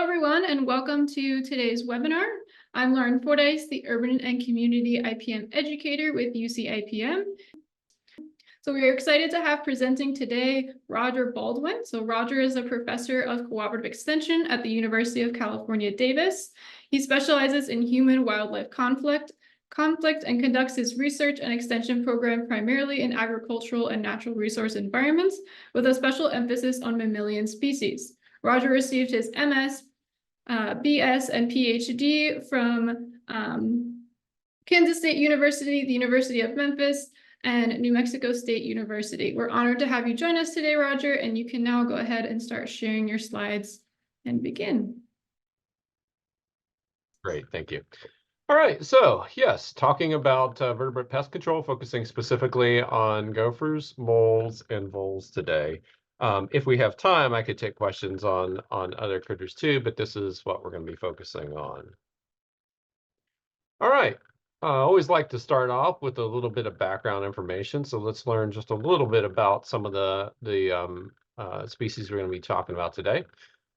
Hello, everyone, and welcome to today's webinar. I'm Lauren Fordyce, the Urban and Community IPM Educator with UC IPM. So we are excited to have presenting today Roger Baldwin. So Roger is a Professor of Cooperative Extension at the University of California, Davis. He specializes in human-wildlife conflict and conducts his research and extension program primarily in agricultural and natural resource environments, with a special emphasis on mammalian species. Roger received his MS, BS, and PhD from Kansas State University, the University of Memphis, and New Mexico State University. We're honored to have you join us today, Roger, and you can now go ahead and start sharing your slides and begin. Great, thank you. All right, so yes, talking about vertebrate pest control, focusing specifically on gophers, moles, and voles today. If we have time, I could take questions on other critters too, but this is what we're going to be focusing on. All right, I always like to start off with a little bit of background information. So let's learn just a little bit about some of the species we're going to be talking about today.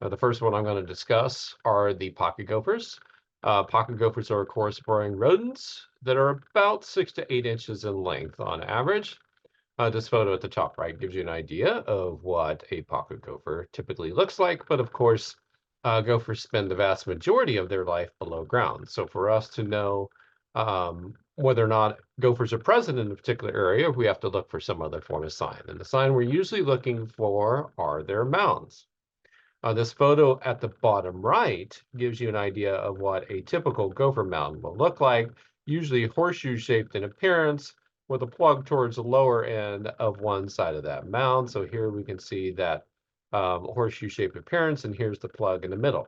The first one I'm going to discuss are the pocket gophers. Pocket gophers are, of course, burrowing rodents that are about 6 to 8 inches in length on average. This photo at the top right gives you an idea of what a pocket gopher typically looks like, but of course, gophers spend the vast majority of their life below ground. So for us to know whether or not gophers are present in a particular area, we have to look for some other form of sign. And the sign we're usually looking for are their mounds. This photo at the bottom right gives you an idea of what a typical gopher mound will look like, usually horseshoe-shaped in appearance, with a plug towards the lower end of one side of that mound. So here we can see that horseshoe-shaped appearance, and here's the plug in the middle.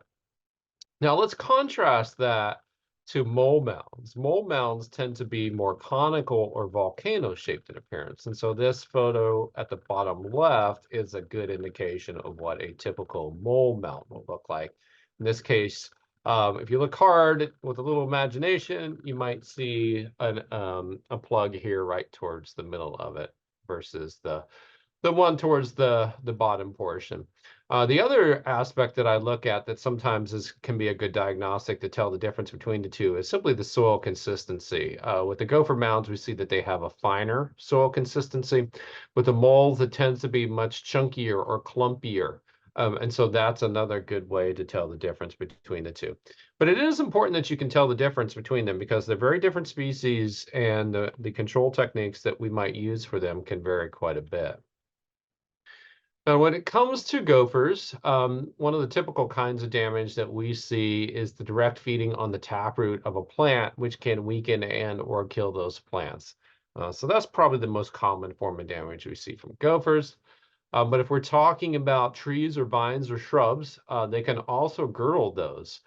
Now let's contrast that to mole mounds. Mole mounds tend to be more conical or volcano-shaped in appearance. And so this photo at the bottom left is a good indication of what a typical mole mound will look like. In this case, if you look hard with a little imagination, you might see a plug here right towards the middle of it versus the one towards the bottom portion. The other aspect that I look at that sometimes can be a good diagnostic to tell the difference between the two is simply the soil consistency. With the gopher mounds, we see that they have a finer soil consistency. With the moles, it tends to be much chunkier or clumpier. And so that's another good way to tell the difference between the two. But it is important that you can tell the difference between them because they're very different species, and the control techniques that we might use for them can vary quite a bit. Now, when it comes to gophers, one of the typical kinds of damage that we see is the direct feeding on the taproot of a plant, which can weaken and or kill those plants. So that's probably the most common form of damage we see from gophers. But if we're talking about trees or vines or shrubs, they can also girdle those,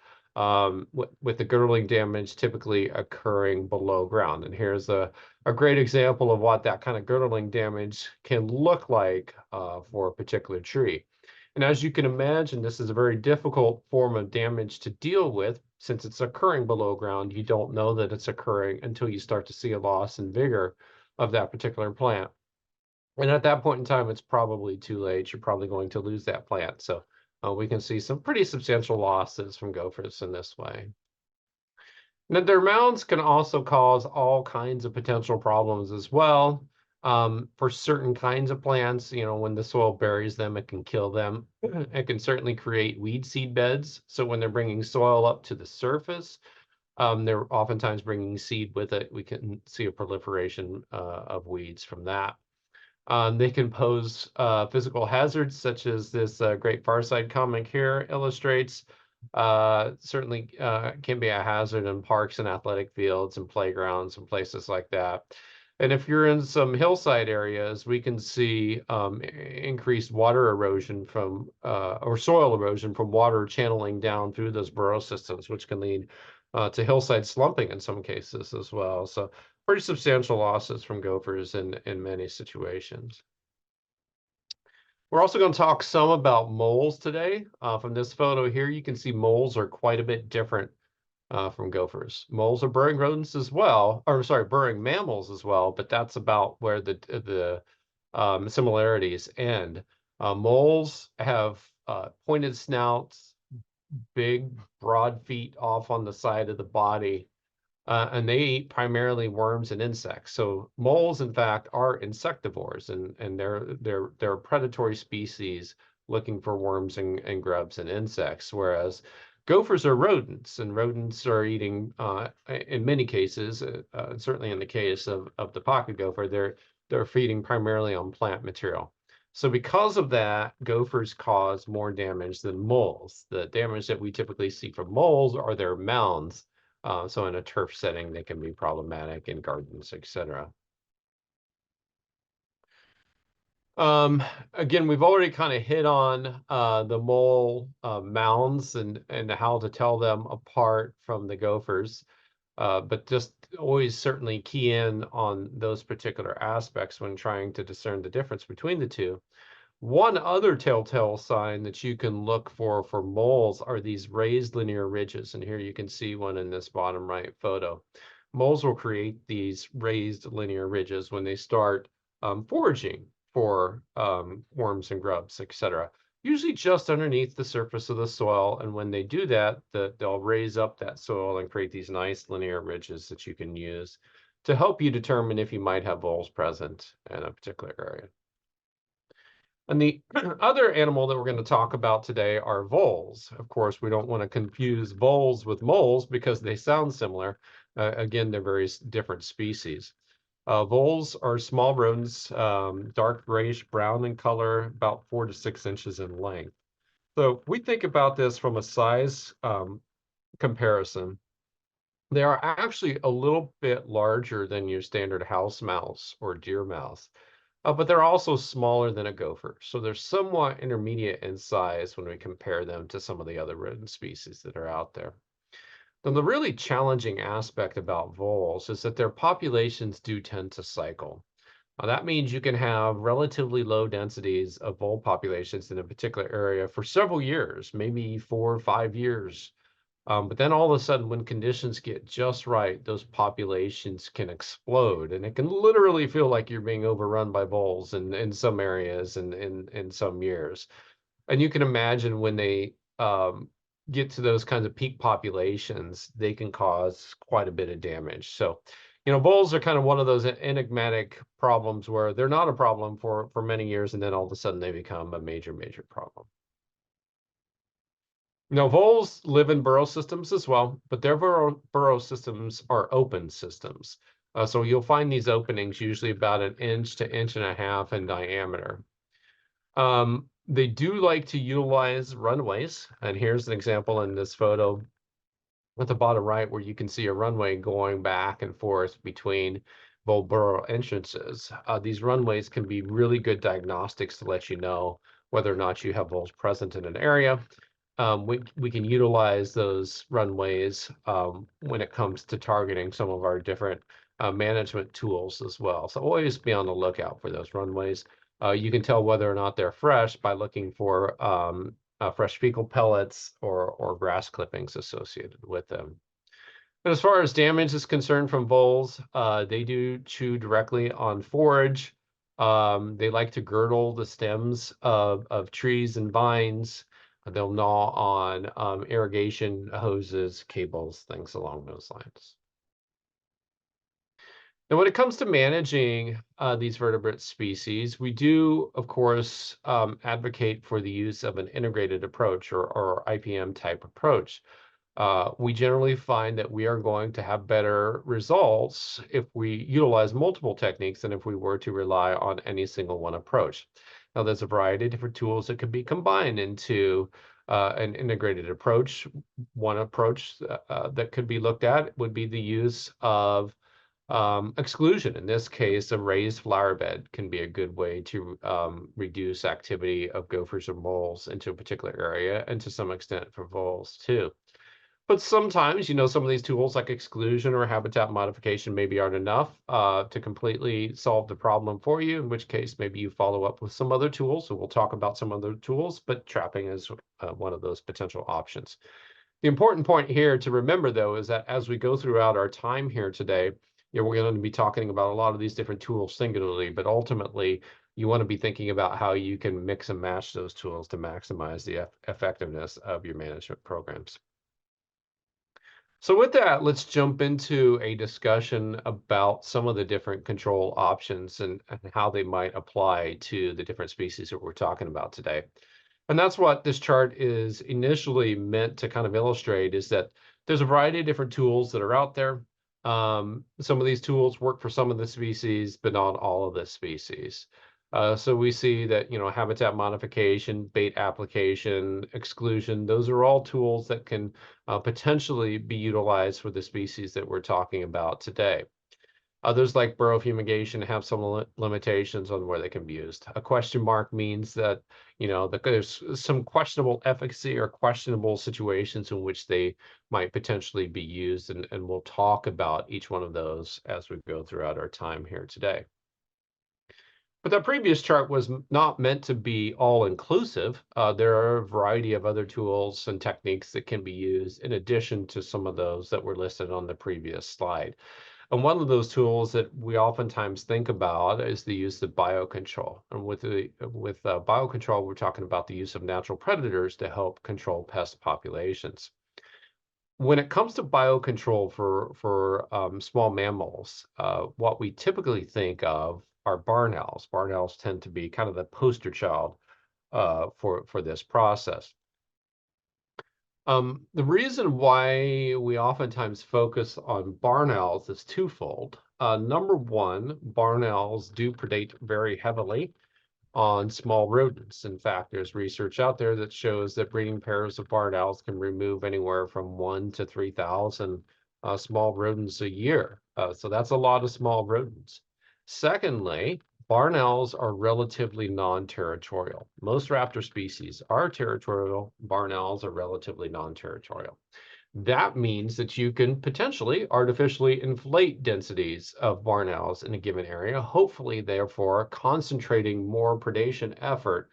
with the girdling damage typically occurring below ground. And here's a great example of what that kind of girdling damage can look like for a particular tree. And as you can imagine, this is a very difficult form of damage to deal with. Since it's occurring below ground, you don't know that it's occurring until you start to see a loss in vigor of that particular plant. And at that point in time, it's probably too late. You're probably going to lose that plant. So we can see some pretty substantial losses from gophers in this way. Now, their mounds can also cause all kinds of potential problems as well. For certain kinds of plants, when the soil buries them, it can kill them. It can certainly create weed seed beds. So when they're bringing soil up to the surface, they're oftentimes bringing seed with it. We can see a proliferation of weeds from that. They can pose physical hazards, such as this great Farside comic here illustrates. Certainly can be a hazard in parks and athletic fields and playgrounds and places like that. And if you're in some hillside areas, we can see increased water erosion or soil erosion from water channeling down through those burrow systems, which can lead to hillside slumping in some cases as well. So pretty substantial losses from gophers in many situations. We're also going to talk some about moles today. From this photo here, you can see moles are quite a bit different from gophers. Moles are burrowing rodents as well, or sorry, burrowing mammals as well, but that's about where the similarities end. Moles have pointed snouts, big, broad feet off on the side of the body, and they eat primarily worms and insects. So moles, in fact, are insectivores, and they're a predatory species looking for worms and grubs and insects, whereas gophers are rodents, and rodents are eating, in many cases, certainly in the case of the pocket gopher, they're feeding primarily on plant material. So because of that, gophers cause more damage than moles. The damage that we typically see from moles are their mounds. So in a turf setting, they can be problematic in gardens, etc. Again, we've already kind of hit on the mole mounds and how to tell them apart from the gophers. But just always certainly key in on those particular aspects when trying to discern the difference between the two. One other telltale sign that you can look for moles are these raised linear ridges. And here you can see one in this bottom right photo. Moles will create these raised linear ridges when they start foraging for worms and grubs, etc. Usually just underneath the surface of the soil. And when they do that, they'll raise up that soil and create these nice linear ridges that you can use to help you determine if you might have voles present in a particular area. And the other animal that we're going to talk about today are voles. Of course, we don't want to confuse voles with moles because they sound similar. Again, they're very different species. Voles are small rodents, dark grayish brown in color, about 4 to 6 inches in length. So if we think about this from a size comparison, they are actually a little bit larger than your standard house mouse or deer mouse. But they're also smaller than a gopher, so they're somewhat intermediate in size when we compare them to some of the other rodent species that are out there. Now, the really challenging aspect about voles is that their populations do tend to cycle. Now, that means you can have relatively low densities of vole populations in a particular area for several years, maybe 4 or 5 years. But then all of a sudden, when conditions get just right, those populations can explode, and it can literally feel like you're being overrun by voles in some areas and in some years. And you can imagine when they get to those kinds of peak populations, they can cause quite a bit of damage. So, voles are kind of one of those enigmatic problems where they're not a problem for many years, and then all of a sudden they become a major, major problem. Now, voles live in burrow systems as well, but their burrow systems are open systems. So you'll find these openings usually about 1 to 1.5 inches in diameter. They do like to utilize runways, and here's an example in this photo at the bottom right where you can see a runway going back and forth between vole burrow entrances. These runways can be really good diagnostics to let you know whether or not you have voles present in an area. We can utilize those runways when it comes to targeting some of our different management tools as well. So always be on the lookout for those runways. You can tell whether or not they're fresh by looking for fresh fecal pellets or grass clippings associated with them. But as far as damage is concerned from voles, they do chew directly on forage. They like to girdle the stems of trees and vines. They'll gnaw on irrigation hoses, cables, things along those lines. Now, when it comes to managing these vertebrate species, we do, of course, advocate for the use of an integrated approach or IPM type approach. We generally find that we are going to have better results if we utilize multiple techniques than if we were to rely on any single one approach. Now, there's a variety of different tools that could be combined into an integrated approach. One approach that could be looked at would be the use of exclusion. In this case, a raised flower bed can be a good way to reduce activity of gophers or moles into a particular area, and to some extent for voles too. But sometimes, some of these tools like exclusion or habitat modification maybe aren't enough to completely solve the problem for you, in which case maybe you follow up with some other tools. So we'll talk about some other tools, but trapping is one of those potential options. The important point here to remember, though, is that as we go throughout our time here today, we're going to be talking about a lot of these different tools singularly, but ultimately, you want to be thinking about how you can mix and match those tools to maximize the effectiveness of your management programs. So with that, let's jump into a discussion about some of the different control options and how they might apply to the different species that we're talking about today. And that's what this chart is initially meant to kind of illustrate, is that there's a variety of different tools that are out there. Some of these tools work for some of the species, but not all of the species. So we see that, habitat modification, bait application, exclusion, those are all tools that can potentially be utilized for the species that we're talking about today. Others, like burrow fumigation, have some limitations on where they can be used. A question mark means that, that there's some questionable efficacy or questionable situations in which they might potentially be used, and we'll talk about each one of those as we go throughout our time here today. But that previous chart was not meant to be all-inclusive. There are a variety of other tools and techniques that can be used in addition to some of those that were listed on the previous slide. And one of those tools that we oftentimes think about is the use of biocontrol. And with biocontrol, we're talking about the use of natural predators to help control pest populations. When it comes to biocontrol for small mammals, what we typically think of are barn owls. Barn owls tend to be kind of the poster child for this process. The reason why we oftentimes focus on barn owls is twofold. Number one, barn owls do predate very heavily on small rodents. In fact, there's research out there that shows that breeding pairs of barn owls can remove anywhere from 1 to 3,000 small rodents a year. So that's a lot of small rodents. Secondly, barn owls are relatively non-territorial. Most raptor species are territorial. Barn owls are relatively non-territorial. That means that you can potentially artificially inflate densities of barn owls in a given area, hopefully, therefore, concentrating more predation effort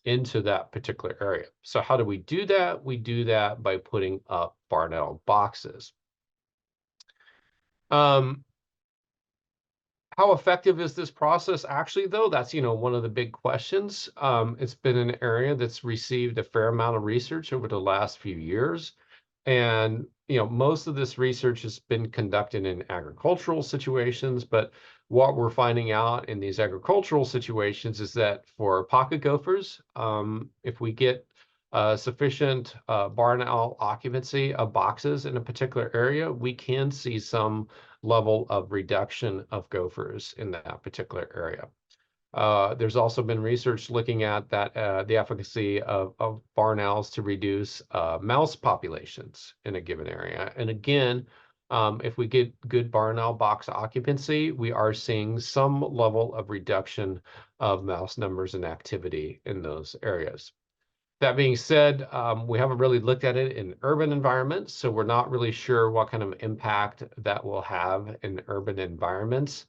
into that particular area. So how do we do that? We do that by putting up barn owl boxes. How effective is this process actually, though? That's, one of the big questions. It's been an area that's received a fair amount of research over the last few years. And, most of this research has been conducted in agricultural situations, but what we're finding out in these agricultural situations is that for pocket gophers, if we get sufficient barn owl occupancy of boxes in a particular area, we can see some level of reduction of gophers in that particular area. There's also been research looking at that the efficacy of barn owls to reduce mouse populations in a given area. And again, if we get good barn owl box occupancy, we are seeing some level of reduction of mouse numbers and activity in those areas. That being said, we haven't really looked at it in urban environments, so we're not really sure what kind of impact that will have in urban environments.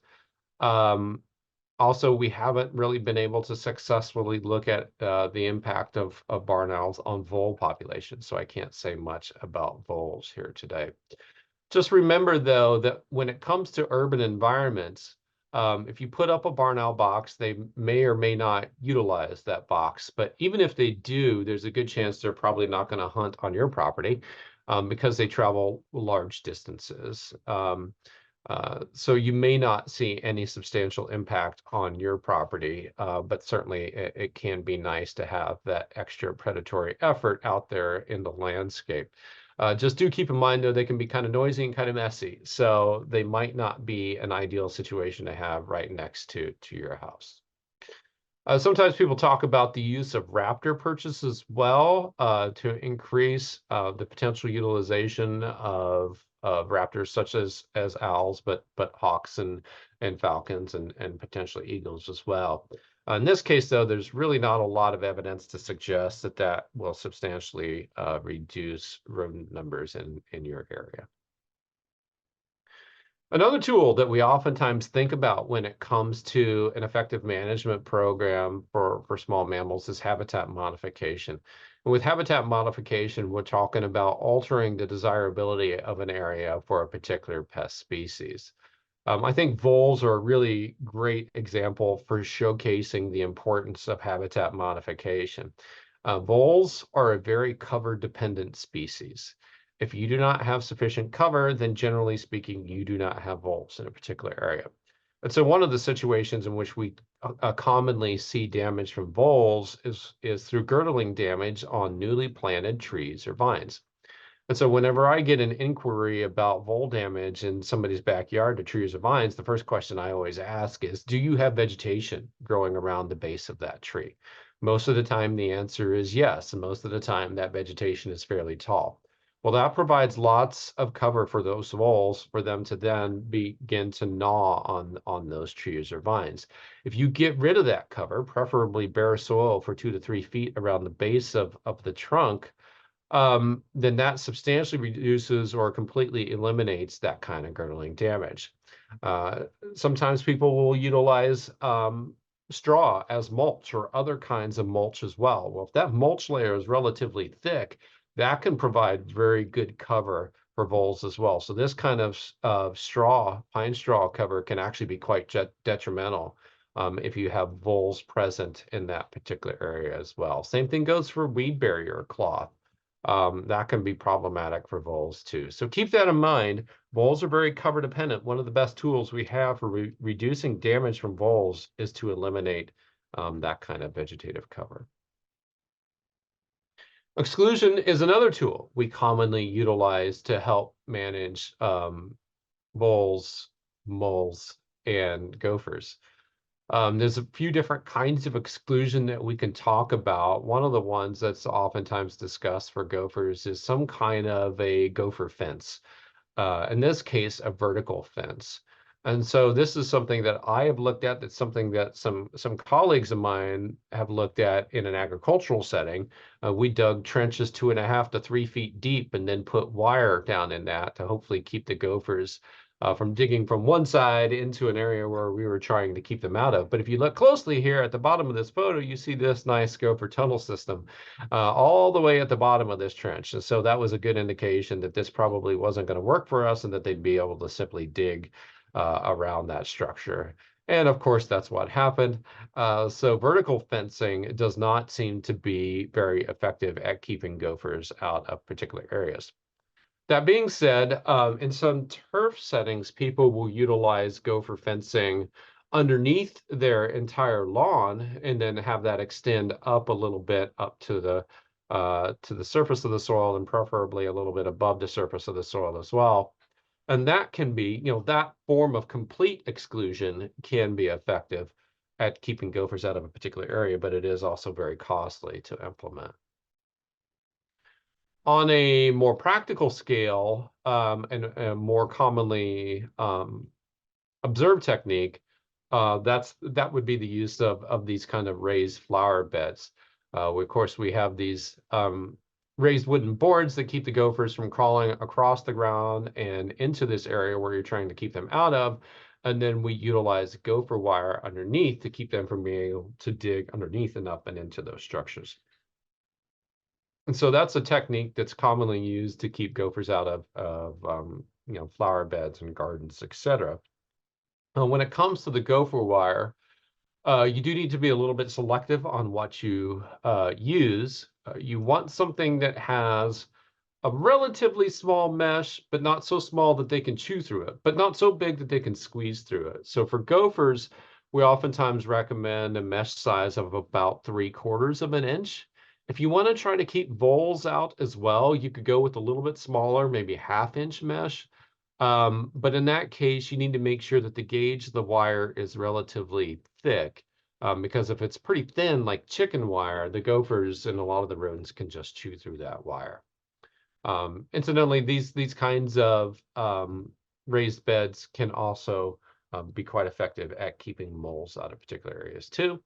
Also, we haven't really been able to successfully look at the impact of barn owls on vole populations, so I can't say much about voles here today. Just remember, though, that when it comes to urban environments, if you put up a barn owl box, they may or may not utilize that box. But even if they do, there's a good chance they're probably not going to hunt on your property because they travel large distances. So you may not see any substantial impact on your property, but certainly it can be nice to have that extra predatory effort out there in the landscape. Just do keep in mind, though, they can be kind of noisy and kind of messy, so they might not be an ideal situation to have right next to your house. Sometimes people talk about the use of raptor perches as well to increase the potential utilization of raptors, such as owls, but hawks and falcons and potentially eagles as well. In this case, though, there's really not a lot of evidence to suggest that that will substantially reduce rodent numbers in your area. Another tool that we oftentimes think about when it comes to an effective management program for small mammals is habitat modification. And with habitat modification, we're talking about altering the desirability of an area for a particular pest species. I think voles are a really great example for showcasing the importance of habitat modification. Voles are a very cover-dependent species. If you do not have sufficient cover, then generally speaking, you do not have voles in a particular area. And so one of the situations in which we commonly see damage from voles is through girdling damage on newly planted trees or vines. And so whenever I get an inquiry about vole damage in somebody's backyard to trees or vines, the first question I always ask is, do you have vegetation growing around the base of that tree? Most of the time, the answer is yes. And most of the time, that vegetation is fairly tall. Well, that provides lots of cover for those voles for them to then begin to gnaw on those trees or vines. If you get rid of that cover, preferably bare soil for 2 to 3 feet around the base of the trunk, then that substantially reduces or completely eliminates that kind of girdling damage. Uh, Sometimes people will utilize straw as mulch or other kinds of mulch as well. Well, if that mulch layer is relatively thick, that can provide very good cover for voles as well. So this kind of straw, pine straw cover can actually be quite detrimental if you have voles present in that particular area as well. Same thing goes for weed barrier cloth. That can be problematic for voles too. So keep that in mind. Voles are very cover dependent. One of the best tools we have for reducing damage from voles is to eliminate that kind of vegetative cover. Exclusion is another tool we commonly utilize to help manage voles, moles, and gophers. There's a few different kinds of exclusion that we can talk about. One of the ones that's oftentimes discussed for gophers is some kind of a gopher fence. In this case, a vertical fence. And so this is something that I have looked at. That's something that some colleagues of mine have looked at in an agricultural setting. We dug trenches 2.5 to 3 feet deep and then put wire down in that to hopefully keep the gophers from digging from one side into an area where we were trying to keep them out of. But if you look closely here at the bottom of this photo, you see this nice gopher tunnel system all the way at the bottom of this trench. And so that was a good indication that this probably wasn't going to work for us and that they'd be able to simply dig around that structure. And of course, that's what happened. So vertical fencing does not seem to be very effective at keeping gophers out of particular areas. That being said, in some turf settings, people will utilize gopher fencing underneath their entire lawn and then have that extend up a little bit up to the surface of the soil and preferably a little bit above the surface of the soil as well. And that can be, that form of complete exclusion can be effective at keeping gophers out of a particular area, but it is also very costly to implement. On a more practical scale, and a more commonly observed technique, that would be the use of these kind of raised flower beds. Of course, we have these raised wooden boards that keep the gophers from crawling across the ground and into this area where you're trying to keep them out of. And then we utilize gopher wire underneath to keep them from being able to dig underneath and up and into those structures. And so that's a technique that's commonly used to keep gophers out of flower beds and gardens, etc. When it comes to the gopher wire, you do need to be a little bit selective on what you use. You want something that has a relatively small mesh, but not so small that they can chew through it, but not so big that they can squeeze through it. So for gophers, we oftentimes recommend a mesh size of about 3/4 of an inch. If you want to try to keep voles out as well, you could go with a little bit smaller, maybe 1/2 inch mesh. But in that case, you need to make sure that the gauge of the wire is relatively thick, because if it's pretty thin, like chicken wire, the gophers and a lot of the rodents can just chew through that wire. Incidentally, these kinds of raised beds can also be quite effective at keeping moles out of particular areas too.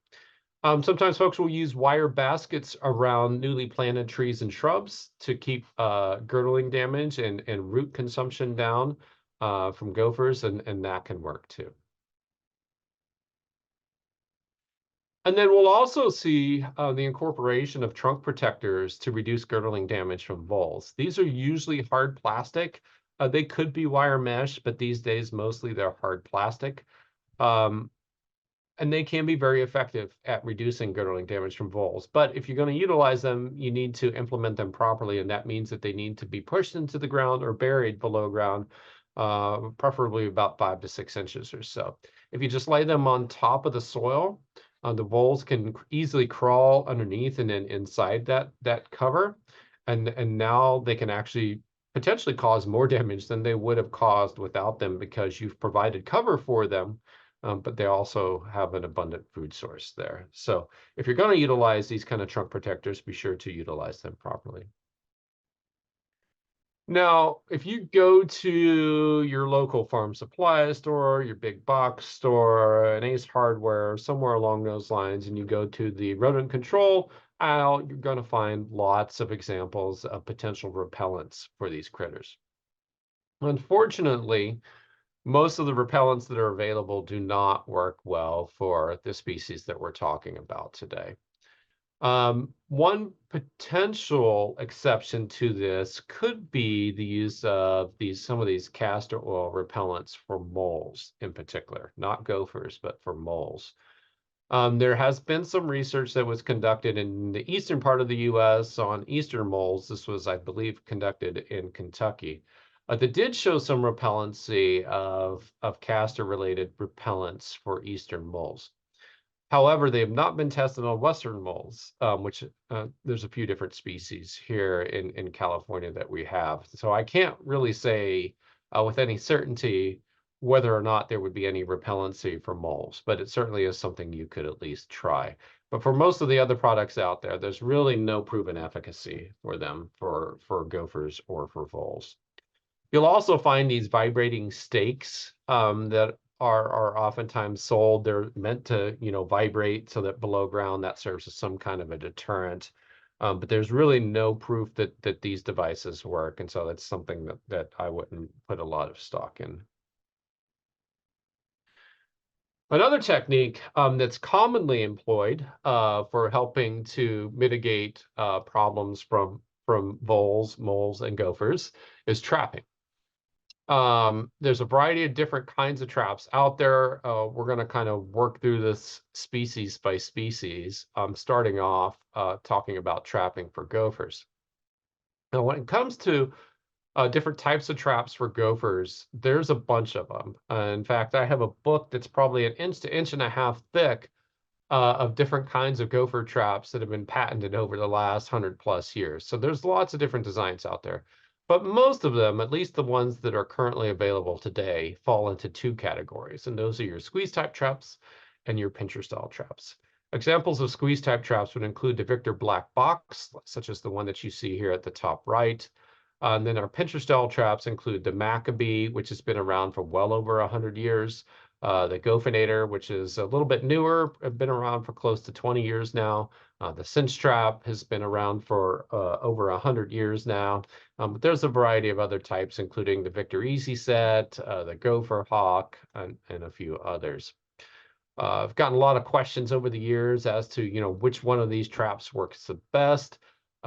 Sometimes folks will use wire baskets around newly planted trees and shrubs to keep girdling damage and root consumption down from gophers, and that can work too. And then we'll also see the incorporation of trunk protectors to reduce girdling damage from voles. These are usually hard plastic. They could be wire mesh, but these days mostly they're hard plastic. Um, and they can be very effective at reducing girdling damage from voles. But if you're going to utilize them, you need to implement them properly, and that means that they need to be pushed into the ground or buried below ground, preferably about 5 to 6 inches or so. If you just lay them on top of the soil, the voles can easily crawl underneath and then inside that cover, and now they can actually potentially cause more damage than they would have caused without them, because you've provided cover for them, but they also have an abundant food source there. So if you're going to utilize these kind of trunk protectors, be sure to utilize them properly. Now, if you go to your local farm supply store, your big box store, an Ace Hardware, somewhere along those lines, and you go to the rodent control aisle, you're going to find lots of examples of potential repellents for these critters. Unfortunately, most of the repellents that are available do not work well for the species that we're talking about today. One potential exception to this could be the use of some of these castor oil repellents for moles in particular, not gophers, but for moles. There has been some research that was conducted in the eastern part of the US on eastern moles. This was, I believe, conducted in Kentucky. That did show some repellency of castor-related repellents for eastern moles. However, they have not been tested on western moles, which there's a few different species here in California that we have. So I can't really say with any certainty whether or not there would be any repellency for moles, but it certainly is something you could at least try. But for most of the other products out there, there's really no proven efficacy for them for gophers or for voles. You'll also find these vibrating stakes that are oftentimes sold. They're meant to, vibrate so that below ground that serves as some kind of a deterrent. But there's really no proof that these devices work, and so that's something that I wouldn't put a lot of stock in. Another technique that's commonly employed for helping to mitigate problems from voles, moles, and gophers is trapping. There's a variety of different kinds of traps out there. We're going to kind of work through this species by species, starting off talking about trapping for gophers. Now, when it comes to different types of traps for gophers, there's a bunch of them. In fact, I have a book that's probably an inch to inch and a half thick of different kinds of gopher traps that have been patented over the last 100+ years. So there's lots of different designs out there. But most of them, at least the ones that are currently available today, fall into two categories. And those are your squeeze type traps and your pincher style traps. Examples of squeeze type traps would include the Victor black box, such as the one that you see here at the top right. And then our pincher style traps include the Maccabee, which has been around for well over 100 years. The Gophinator, which is a little bit newer, been around for close to 20 years now. The cinch trap has been around for over 100 years now. But there's a variety of other types, including the Victor Easy Set, the Gopher Hawk, and a few others. I've gotten a lot of questions over the years as to, which one of these traps works the best.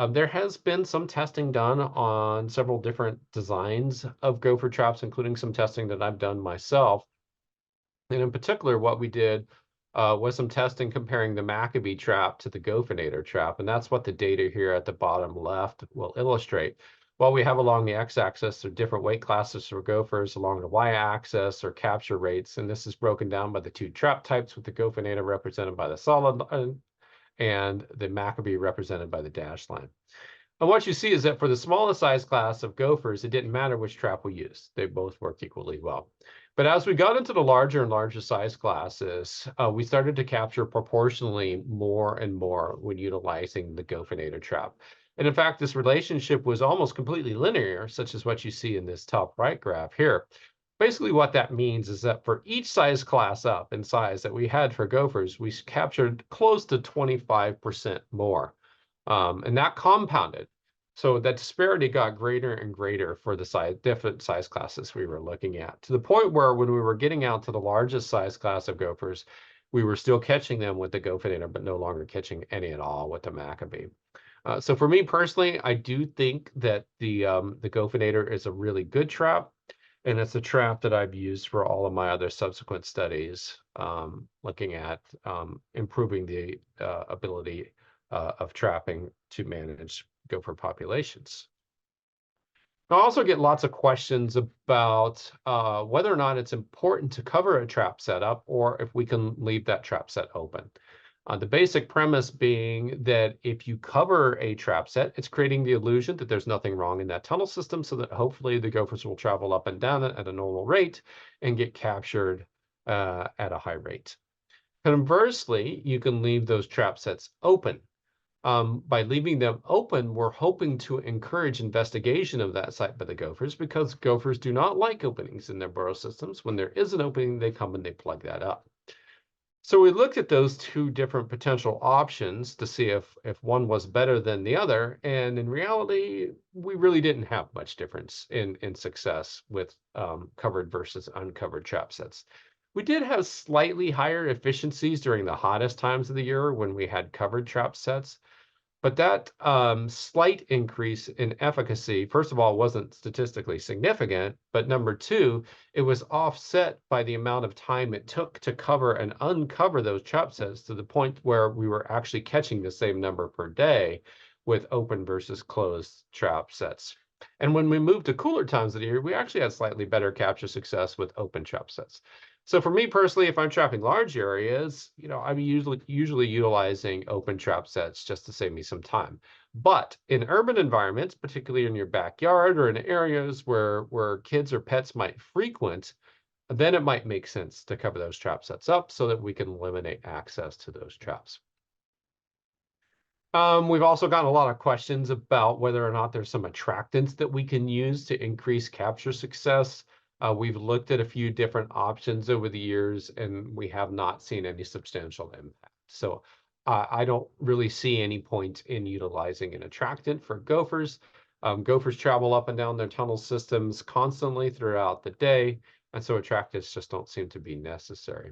There has been some testing done on several different designs of gopher traps, including some testing that I've done myself. And in particular, what we did was some testing comparing the Maccabee trap to the Gophinator trap. And that's what the data here at the bottom left will illustrate. While we have along the x-axis are different weight classes for gophers, along the y-axis are capture rates. And this is broken down by the two trap types, with the Gophinator represented by the solid line and the Maccabee represented by the dashed line. And what you see is that for the smallest size class of gophers, it didn't matter which trap we used. They both worked equally well. But as we got into the larger and larger size classes, we started to capture proportionally more and more when utilizing the Gophinator trap. And in fact, this relationship was almost completely linear, such as what you see in this top right graph here. Basically, what that means is that for each size class up in size that we had for gophers, we captured close to 25% more. And that compounded. So that disparity got greater and greater for the different size classes we were looking at, to the point where when we were getting out to the largest size class of gophers, we were still catching them with the Gophinator, but no longer catching any at all with the Maccabee. So for me personally, I do think that the Gophinator is a really good trap, and it's a trap that I've used for all of my other subsequent studies, looking at improving the ability of trapping to manage gopher populations. I also get lots of questions about whether or not it's important to cover a trap setup or if we can leave that trap set open. The basic premise being that if you cover a trap set, it's creating the illusion that there's nothing wrong in that tunnel system so that hopefully the gophers will travel up and down it at a normal rate and get captured at a high rate. Conversely, you can leave those trap sets open. By leaving them open, we're hoping to encourage investigation of that site by the gophers because gophers do not like openings in their burrow systems. When there is an opening, they come and they plug that up. So we looked at those two different potential options to see if one was better than the other. And in reality, we really didn't have much difference in success with covered versus uncovered trap sets. We did have slightly higher efficiencies during the hottest times of the year when we had covered trap sets. But that slight increase in efficacy, first of all, wasn't statistically significant, but number two, it was offset by the amount of time it took to cover and uncover those trap sets to the point where we were actually catching the same number per day with open versus closed trap sets. And when we moved to cooler times of the year, we actually had slightly better capture success with open trap sets. So for me personally, if I'm trapping large areas, I'm usually utilizing open trap sets just to save me some time. But in urban environments, particularly in your backyard or in areas where kids or pets might frequent, then it might make sense to cover those trap sets up so that we can eliminate access to those traps. We've also gotten a lot of questions about whether or not there's some attractants that we can use to increase capture success. We've looked at a few different options over the years, and we have not seen any substantial impact. So I don't really see any point in utilizing an attractant for gophers. Gophers travel up and down their tunnel systems constantly throughout the day, and so attractants just don't seem to be necessary.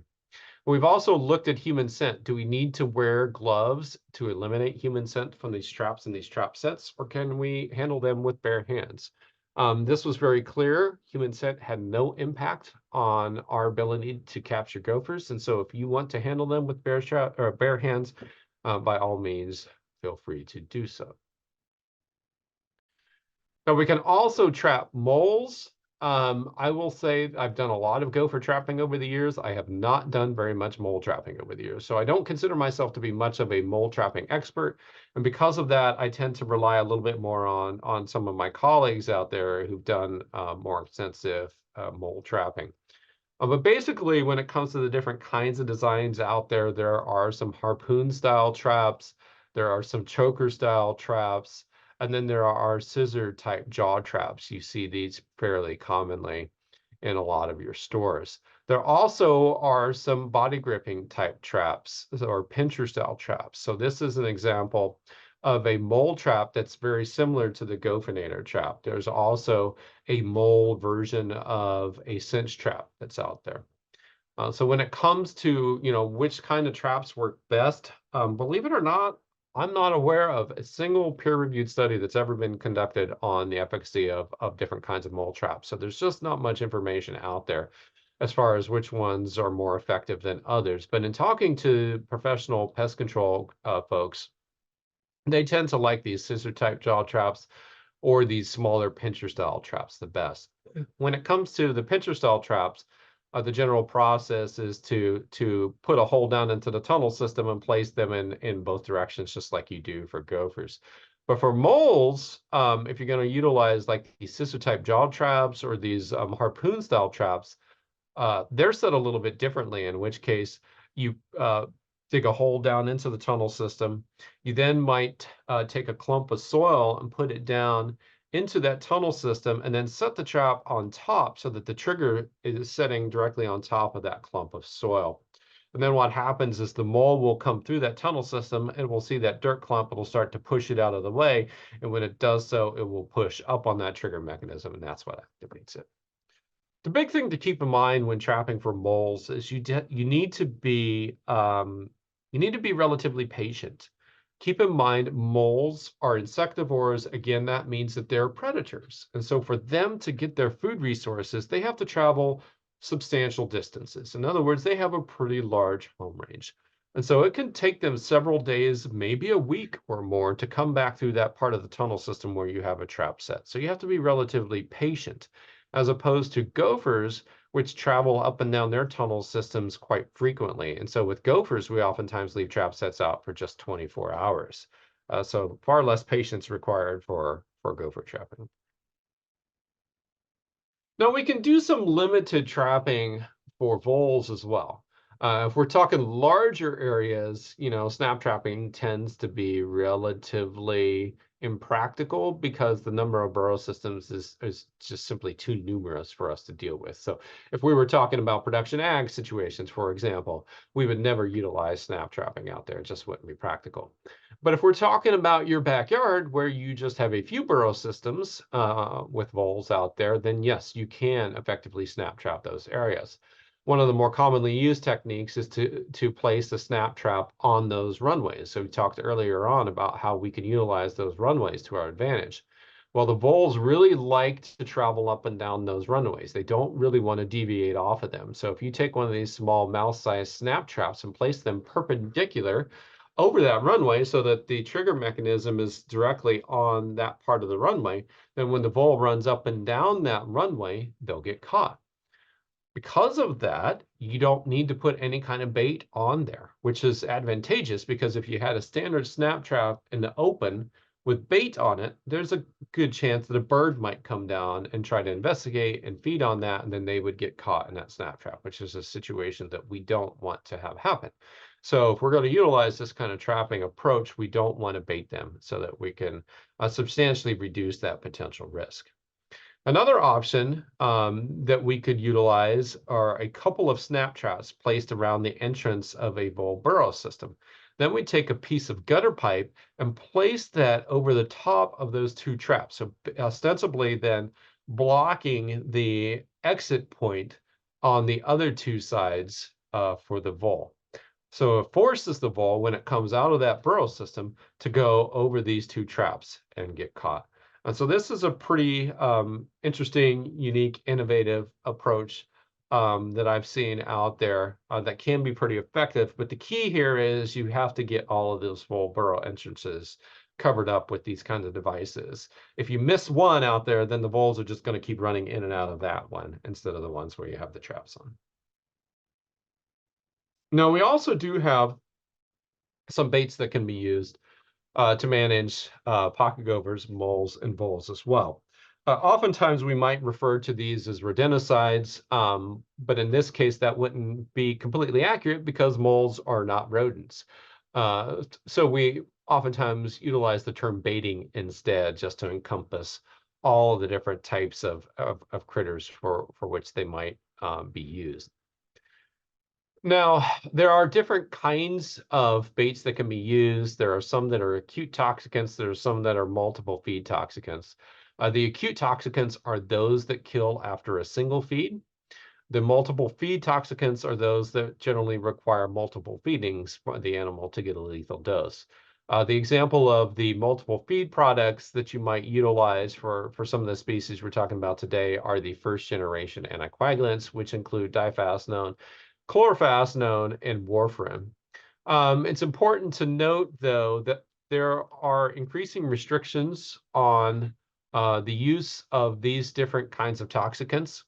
We've also looked at human scent. Do we need to wear gloves to eliminate human scent from these traps and these trap sets, or can we handle them with bare hands? This was very clear. Human scent had no impact on our ability to capture gophers, and so if you want to handle them with bare hands, by all means, feel free to do so. Now we can also trap moles. I will say I've done a lot of gopher trapping over the years. I have not done very much mole trapping over the years. So I don't consider myself to be much of a mole trapping expert. And because of that, I tend to rely a little bit more on some of my colleagues out there who've done more extensive mole trapping. But basically, when it comes to the different kinds of designs out there, there are some harpoon style traps, there are some choker style traps, and then there are scissor type jaw traps. You see these fairly commonly in a lot of your stores. There also are some body gripping type traps or pincher style traps. So this is an example of a mole trap that's very similar to the Gophinator trap. There's also a mole version of a cinch trap that's out there. So when it comes to, which kind of traps work best, believe it or not, I'm not aware of a single peer-reviewed study that's ever been conducted on the efficacy of different kinds of mole traps. So there's just not much information out there as far as which ones are more effective than others. But in talking to professional pest control folks, they tend to like these scissor type jaw traps or these smaller pincher style traps the best. When it comes to the pincher style traps, the general process is to put a hole down into the tunnel system and place them in both directions, just like you do for gophers. But for moles, if you're going to utilize like these scissor type jaw traps or these harpoon style traps, they're set a little bit differently, in which case you dig a hole down into the tunnel system. You then might take a clump of soil and put it down into that tunnel system and then set the trap on top so that the trigger is setting directly on top of that clump of soil. And then what happens is the mole will come through that tunnel system and we'll see that dirt clump. It'll start to push it out of the way. And when it does so, it will push up on that trigger mechanism, and that's what activates it. The big thing to keep in mind when trapping for moles is you need to be relatively patient. Keep in mind, moles are insectivores. Again, that means that they're predators. And so for them to get their food resources, they have to travel substantial distances. In other words, they have a pretty large home range. And so it can take them several days, maybe a week or more, to come back through that part of the tunnel system where you have a trap set. So you have to be relatively patient, as opposed to gophers, which travel up and down their tunnel systems quite frequently. And so with gophers, we oftentimes leave trap sets out for just 24 hours. So far less patience required for gopher trapping. Now we can do some limited trapping for voles as well. If we're talking larger areas, snap trapping tends to be relatively impractical because the number of burrow systems is just simply too numerous for us to deal with. So if we were talking about production ag situations, for example, we would never utilize snap trapping out there. It just wouldn't be practical. But if we're talking about your backyard where you just have a few burrow systems with voles out there, then yes, you can effectively snap trap those areas. One of the more commonly used techniques is to place the snap trap on those runways. So we talked earlier on about how we can utilize those runways to our advantage. Well, the voles really like to travel up and down those runways. They don't really want to deviate off of them. So if you take one of these small mouse-sized snap traps and place them perpendicular over that runway so that the trigger mechanism is directly on that part of the runway, then when the vole runs up and down that runway, they'll get caught. Because of that, you don't need to put any kind of bait on there, which is advantageous because if you had a standard snap trap in the open with bait on it, there's a good chance that a bird might come down and try to investigate and feed on that, and then they would get caught in that snap trap, which is a situation that we don't want to have happen. So if we're going to utilize this kind of trapping approach, we don't want to bait them so that we can substantially reduce that potential risk. Another option that we could utilize are a couple of snap traps placed around the entrance of a vole burrow system. Then we take a piece of gutter pipe and place that over the top of those two traps. So ostensibly then blocking the exit point on the other two sides for the vole. So it forces the vole, when it comes out of that burrow system, to go over these two traps and get caught. And so this is a pretty interesting, unique, innovative approach that I've seen out there that can be pretty effective. But the key here is you have to get all of those vole burrow entrances covered up with these kinds of devices. If you miss one out there, then the voles are just going to keep running in and out of that one instead of the ones where you have the traps on. Now, we also do have some baits that can be used to manage pocket gophers, moles, and voles as well. Oftentimes, we might refer to these as rodenticides, but in this case, that wouldn't be completely accurate because moles are not rodents. So we oftentimes utilize the term baiting instead, just to encompass all of the different types of critters for which they might be used. Now, there are different kinds of baits that can be used. There are some that are acute toxicants. There are some that are multiple feed toxicants. The acute toxicants are those that kill after a single feed. The multiple feed toxicants are those that generally require multiple feedings for the animal to get a lethal dose. The example of the multiple feed products that you might utilize for some of the species we're talking about today are the first generation anticoagulants, which include difascinone, chlorphenazine, and warfarin. It's important to note, though, that there are increasing restrictions on the use of these different kinds of toxicants.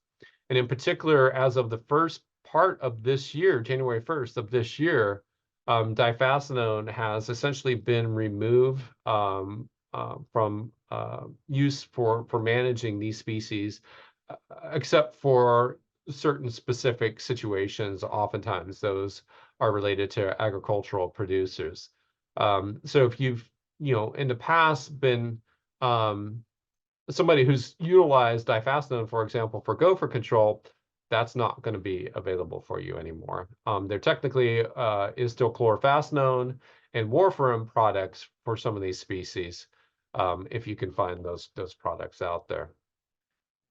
And in particular, as of the first part of this year, January 1st of this year, difascinone has essentially been removed from use for managing these species, except for certain specific situations. Oftentimes those are related to agricultural producers. So if you've, in the past been somebody who's utilized difascinone, for example, for gopher control, that's not going to be available for you anymore. There technically is still chlorphenazine and warfarin products for some of these species, if you can find those products out there.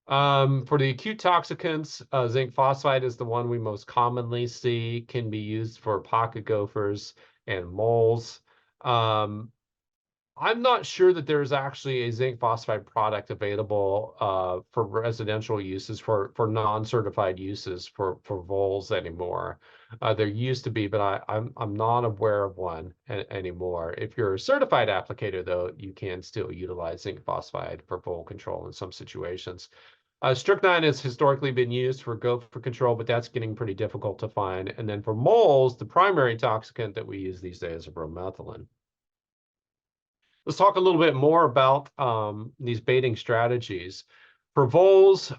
For the acute toxicants, zinc phosphide is the one we most commonly see, can be used for pocket gophers and moles. I'm not sure that there's actually a zinc phosphide product available for residential uses for non-certified uses for voles anymore. There used to be, but I'm not aware of one anymore. If you're a certified applicator, though, you can still utilize zinc phosphide for vole control in some situations. Strychnine has historically been used for gopher control, but that's getting pretty difficult to find. And then for moles, the primary toxicant that we use these days is bromethalin. Let's talk a little bit more about these baiting strategies. For voles,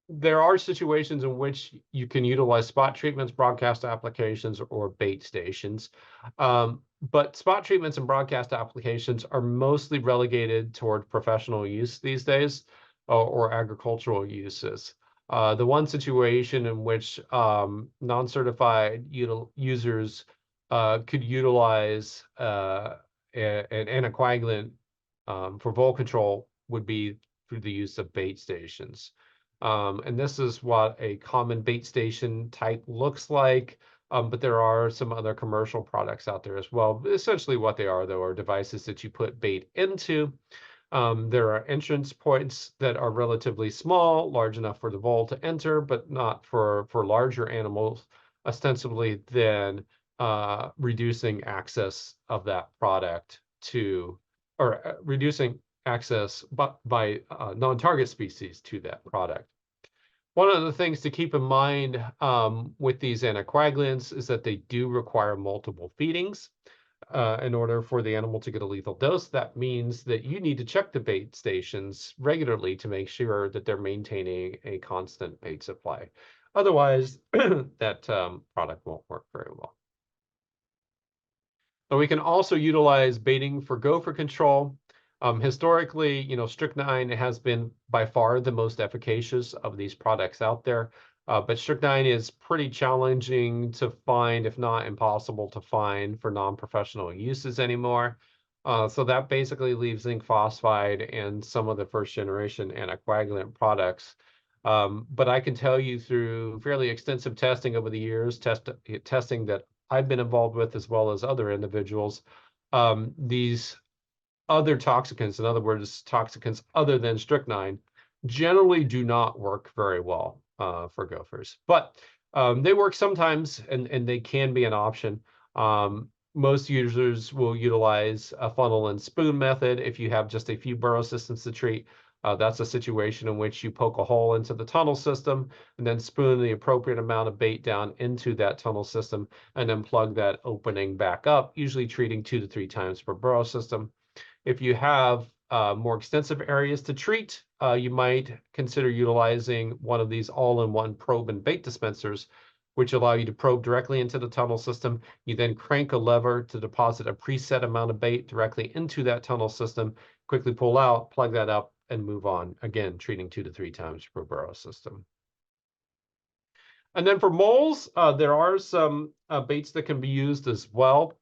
there are situations in which you can utilize spot treatments, broadcast applications, or bait stations. But spot treatments and broadcast applications are mostly relegated toward professional use these days or agricultural uses. The one situation in which non-certified users could utilize an anticoagulant for vole control would be through the use of bait stations. And this is what a common bait station type looks like. But there are some other commercial products out there as well. Essentially what they are, though, are devices that you put bait into. There are entrance points that are relatively small, large enough for the vole to enter, but not for larger animals, ostensibly then reducing access of that product to, or reducing access by non-target species to that product. One of the things to keep in mind with these anticoagulants is that they do require multiple feedings in order for the animal to get a lethal dose. That means that you need to check the bait stations regularly to make sure that they're maintaining a constant bait supply. Otherwise, that product won't work very well. And we can also utilize baiting for gopher control. Historically, strychnine has been by far the most efficacious of these products out there. But strychnine is pretty challenging to find, if not impossible to find, for non-professional uses anymore. So that basically leaves zinc phosphide and some of the first generation anticoagulant products. But I can tell you through fairly extensive testing over the years, testing that I've been involved with as well as other individuals, these other toxicants, in other words, toxicants other than strychnine, generally do not work very well for gophers. But they work sometimes, and they can be an option. Most users will utilize a funnel and spoon method if you have just a few burrow systems to treat. That's a situation in which you poke a hole into the tunnel system and then spoon the appropriate amount of bait down into that tunnel system and then plug that opening back up, usually treating 2 to 3 times per burrow system. If you have more extensive areas to treat, you might consider utilizing one of these all-in-one probe and bait dispensers, which allow you to probe directly into the tunnel system. You then crank a lever to deposit a preset amount of bait directly into that tunnel system, quickly pull out, plug that up, and move on, again, treating 2 to 3 times per burrow system. And then for moles, there are some baits that can be used as well.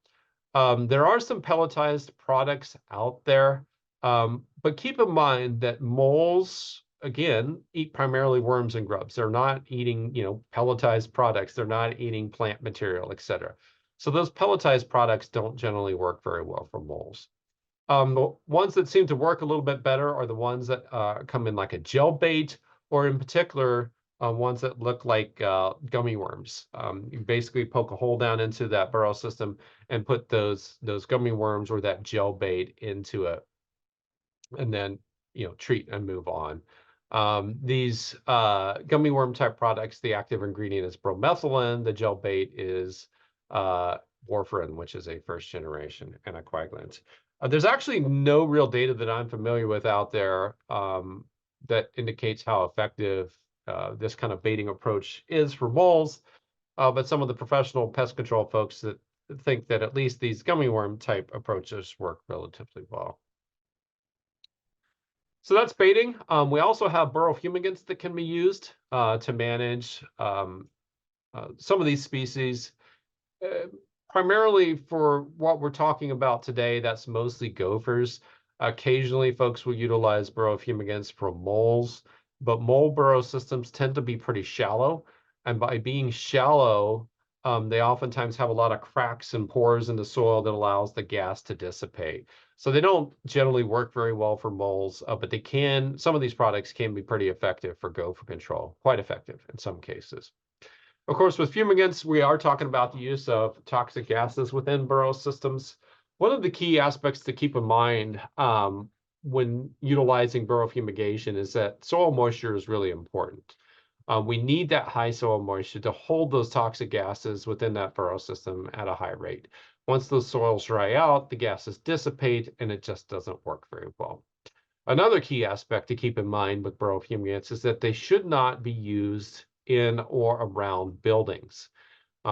There are some pelletized products out there, but keep in mind that moles, again, eat primarily worms and grubs. They're not eating, pelletized products. They're not eating plant material, etc. So those pelletized products don't generally work very well for moles. The ones that seem to work a little bit better are the ones that come in like a gel bait, or in particular, ones that look like gummy worms. You basically poke a hole down into that burrow system and put those gummy worms or that gel bait into it, and then treat and move on. These gummy worm type products, the active ingredient is bromethalin. The gel bait is warfarin, which is a first generation anticoagulant. There's actually no real data that I'm familiar with out there that indicates how effective this kind of baiting approach is for moles, but some of the professional pest control folks that think that at least these gummy worm type approaches work relatively well. So that's baiting. We also have burrow fumigants that can be used to manage some of these species. Primarily for what we're talking about today, that's mostly gophers. Occasionally, folks will utilize burrow fumigants for moles, but mole burrow systems tend to be pretty shallow. And by being shallow, They oftentimes have a lot of cracks and pores in the soil that allows the gas to dissipate. So they don't generally work very well for moles, but they can, some of these products can be pretty effective for gopher control, quite effective in some cases. Of course, with fumigants, we are talking about the use of toxic gases within burrow systems. One of the key aspects to keep in mind when utilizing burrow fumigation is that soil moisture is really important. We need that high soil moisture to hold those toxic gases within that burrow system at a high rate. Once those soils dry out, the gases dissipate and it just doesn't work very well. Another key aspect to keep in mind with burrow fumigants is that they should not be used in or around buildings.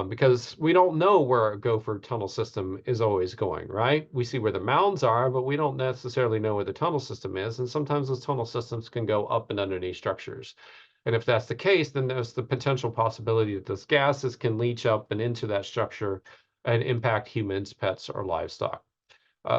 Because we don't know where a gopher tunnel system is always going, right? We see where the mounds are, but we don't necessarily know where the tunnel system is. And sometimes those tunnel systems can go up and underneath structures. And if that's the case, then there's the potential possibility that those gases can leach up and into that structure and impact humans, pets, or livestock.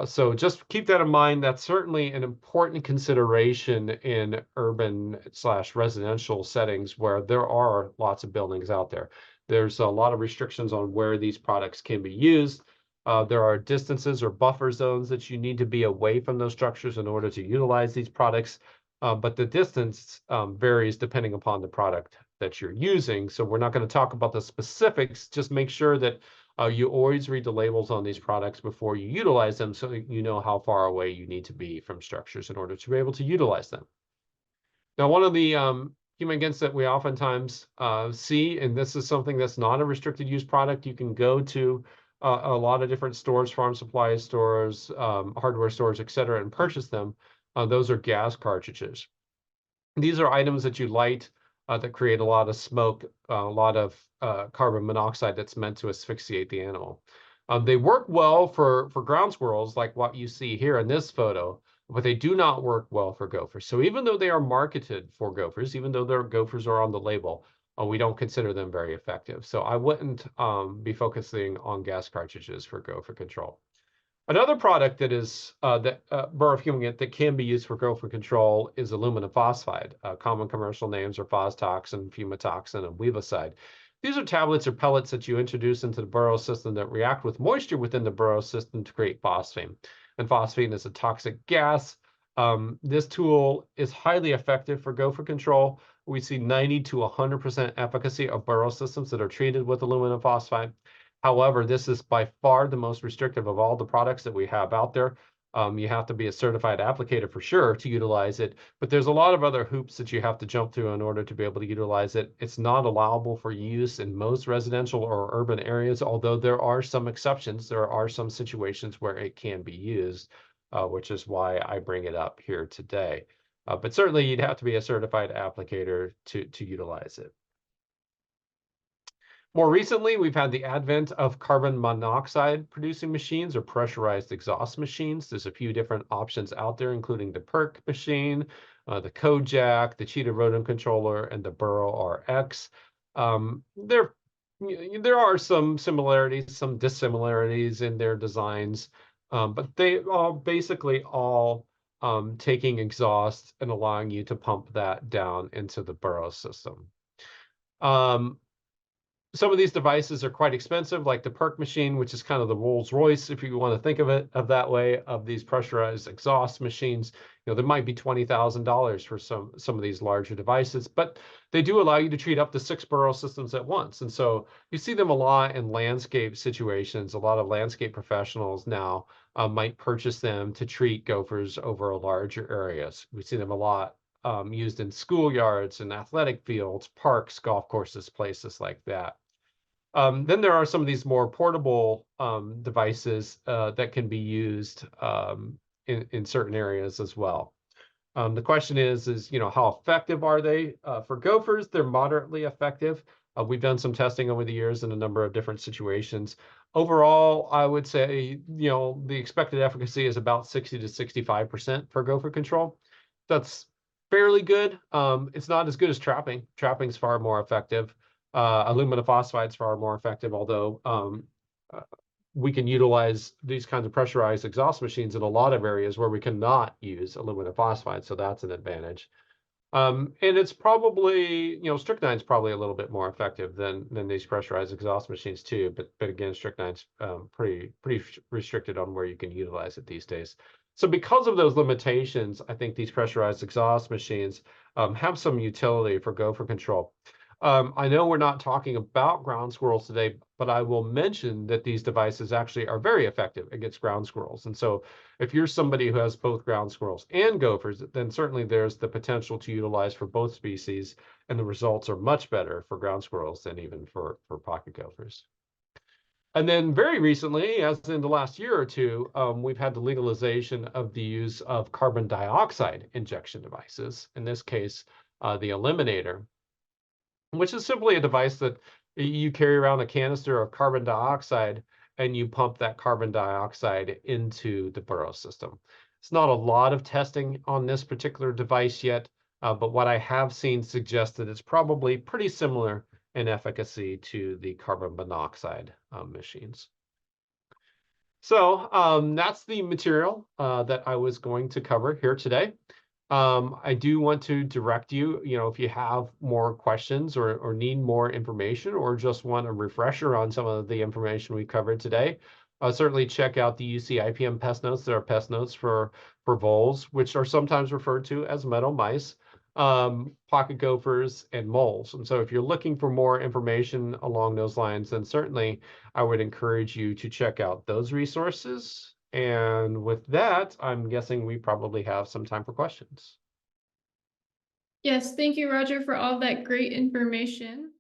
So just keep that in mind. That's certainly an important consideration in urban/residential settings where there are lots of buildings out there. There's a lot of restrictions on where these products can be used. There are distances or buffer zones that you need to be away from those structures in order to utilize these products. But the distance varies depending upon the product that you're using. So we're not going to talk about the specifics. Just make sure that you always read the labels on these products before you utilize them so that you know how far away you need to be from structures in order to be able to utilize them. Now, one of the fumigants that we oftentimes see, and this is something that's not a restricted use product, you can go to a lot of different stores, farm supply stores, hardware stores, et cetera, and purchase them. Those are gas cartridges. These are items that you light that create a lot of smoke, a lot of carbon monoxide that's meant to asphyxiate the animal. They work well for ground squirrels, like what you see here in this photo, but they do not work well for gophers. So even though they are marketed for gophers, even though their gophers are on the label, we don't consider them very effective. So I wouldn't be focusing on gas cartridges for gopher control. Another product that is burrow fumigant that can be used for gopher control is aluminum phosphide. Common commercial names are Fostoxin, Fumitoxin, and Weavicide. These are tablets or pellets that you introduce into the burrow system that react with moisture within the burrow system to create phosphine. And phosphine is a toxic gas. This tool is highly effective for gopher control. We see 90 to 100% efficacy of burrow systems that are treated with aluminum phosphide. However, this is by far the most restrictive of all the products that we have out there. You have to be a certified applicator for sure to utilize it, but there's a lot of other hoops that you have to jump through in order to be able to utilize it. It's not allowable for use in most residential or urban areas, although there are some exceptions. There are some situations where it can be used, which is why I bring it up here today. But certainly you'd have to be a certified applicator to utilize it. More recently, we've had the advent of carbon monoxide producing machines or pressurized exhaust machines. There's a few different options out there, including the PERC machine, the Kojak, the Cheetah rodent controller, and the Burrow RX. There are some similarities, some dissimilarities in their designs, but they are basically all taking exhaust and allowing you to pump that down into the burrow system. Some of these devices are quite expensive, like the PERC machine, which is kind of the Rolls Royce, if you want to think of it of that way, of these pressurized exhaust machines. There might be $20,000 for some of these larger devices, but they do allow you to treat up to 6 burrow systems at once. And so you see them a lot in landscape situations. A lot of landscape professionals now might purchase them to treat gophers over larger areas. We see them a lot used in schoolyards and athletic fields, parks, golf courses, places like that. Then there are some of these more portable devices that can be used in certain areas as well. The question is, how effective are they? For gophers, they're moderately effective. We've done some testing over the years in a number of different situations. Overall, I would say, the expected efficacy is about 60 to 65% for gopher control. That's fairly good. It's not as good as trapping. Trapping's far more effective. Aluminum phosphide's far more effective, although we can utilize these kinds of pressurized exhaust machines in a lot of areas where we cannot use aluminum phosphide, so that's an advantage. And it's probably, strychnine's probably a little bit more effective than these pressurized exhaust machines too. But again, strychnine's pretty restricted on where you can utilize it these days. So because of those limitations, I think these pressurized exhaust machines have some utility for gopher control. I know we're not talking about ground squirrels today, but I will mention that these devices actually are very effective against ground squirrels. And so if you're somebody who has both ground squirrels and gophers, then certainly there's the potential to utilize for both species, and the results are much better for ground squirrels than even for pocket gophers. And then very recently, as in the last year or two, we've had the legalization of the use of carbon dioxide injection devices, in this case, the Eliminator, which is simply a device that you carry around a canister of carbon dioxide and you pump that carbon dioxide into the burrow system. It's not a lot of testing on this particular device yet, but what I have seen suggests that it's probably pretty similar in efficacy to the carbon monoxide machines. So that's the material that I was going to cover here today. I do want to direct you, if you have more questions or need more information or just want a refresher on some of the information we covered today, certainly check out the UC IPM pest notes. There are pest notes for voles, which are sometimes referred to as meadow mice, pocket gophers, and moles. And so if you're looking for more information along those lines, then certainly I would encourage you to check out those resources. And with that, I'm guessing we probably have some time for questions. Yes, thank you, Roger, for all that great information.